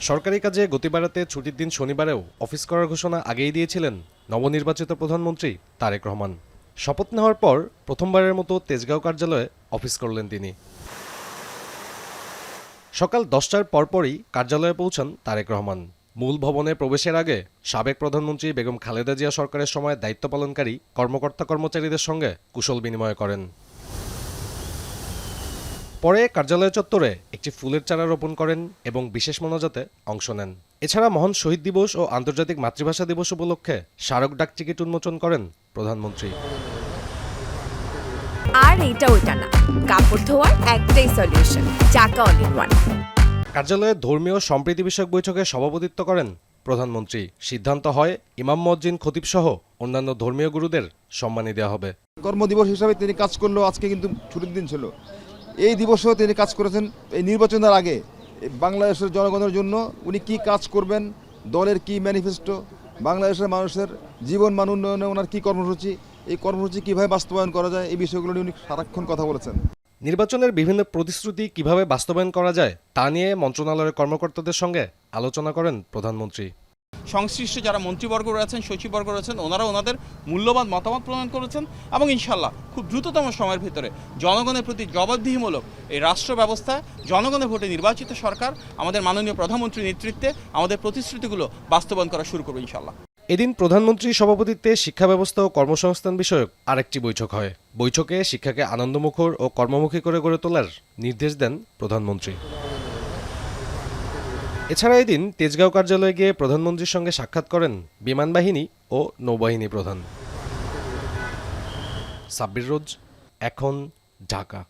সরকারি কাজে গতি বাড়াতে ছুটির দিন শনিবারেও অফিস করার ঘোষণা আগেই দিয়েছিলেন নবনির্বাচিত প্রধানমন্ত্রী তারেক রহমান। শপথ নেওয়ার পর প্রথমবারের মতো তেজগাঁও কার্যালয়ে অফিস করলেন তিনি। সকাল 10টার পরপরই কার্যালয়ে পৌঁছান তারেক রহমান। মূল ভবনে প্রবেশের আগে সাবেক প্রধানমন্ত্রী বেগম খালেদা জিয়া সরকারের সময় দায়িত্ব পালনকারী কর্মকর্তা কর্মচারীদের সঙ্গে কুশল বিনিময় করেন। পরে কার্যালয় চত্বরে একটি ফুলের চারা রোপণ করেন এবং বিশেষ মোনাজাতে অংশ নেন। এছাড়া মহান শহীদ দিবস ও আন্তর্জাতিক মাতৃভাষা দিবস উপলক্ষে স্মারক ডাক টিকিট উন্মোচন করেন প্রধানমন্ত্রী। আর এটা ওইটা না, কাপড় ধোয়ার একটাই সলিউশন, চাকা অল ইন ওয়ান। কার্যালয়ে ধর্মীয় সম্প্রীতি বিষয়ক বৈঠকে সভাপতিত্ব করেন প্রধানমন্ত্রী। সিদ্ধান্ত হয় ইমাম মুয়াজ্জিন খতিব সহ অন্যান্য ধর্মীয় গুরুদের সম্মানী দেওয়া হবে। কর্মদিবস হিসাবে তিনি কাজ করলেও আজকে কিন্তু ছুটির দিন ছিল। এই দিবসেও তিনি কাজ করেছেন। এই নির্বাচনের আগে বাংলাদেশের জনগণের জন্য উনি কি কাজ করবেন, দলের কি ম্যানিফেস্টো, বাংলাদেশের মানুষের জীবন মান উন্নয়নে ওনার কী কর্মসূচি, এই কর্মসূচি কীভাবে বাস্তবায়ন করা যায়, এই বিষয়গুলো নিয়ে উনি সারাক্ষণ কথা বলেছেন। নির্বাচনের বিভিন্ন প্রতিশ্রুতি কিভাবে বাস্তবায়ন করা যায় তা নিয়ে মন্ত্রণালয়ের কর্মকর্তাদের সঙ্গে আলোচনা করেন প্রধানমন্ত্রী। সংশ্লিষ্ট যারা মন্ত্রীবর্গ রয়েছেন, সচিববর্গ রয়েছেন, ওনারা ওনাদের মূল্যবান মতামত প্রদান করেছেন এবং ইনশাল্লাহ খুব দ্রুততম সময়ের ভিতরে জনগণের প্রতি জবাবদিহিমূলক এই রাষ্ট্র ব্যবস্থা, জনগণের ভোটে নির্বাচিত সরকার আমাদের মাননীয় প্রধানমন্ত্রীর নেতৃত্বে আমাদের প্রতিশ্রুতিগুলো বাস্তবায়ন করা শুরু করবে ইনশাল্লাহ। এদিন প্রধানমন্ত্রীর সভাপতিত্বে শিক্ষা ব্যবস্থা ও কর্মসংস্থান বিষয়ক আরেকটি বৈঠক হয়। বৈঠকে শিক্ষাকে আনন্দমুখর ও কর্মমুখী করে গড়ে তোলার নির্দেশ দেন প্রধানমন্ত্রী। এছাড়া এদিন তেজগাঁও কার্যালয়ে গিয়ে প্রধানমন্ত্রীর সঙ্গে সাক্ষাৎ করেন বিমান বাহিনী ও নৌবাহিনী প্রধান। সাব্বির রোজ, এখন, ঢাকা।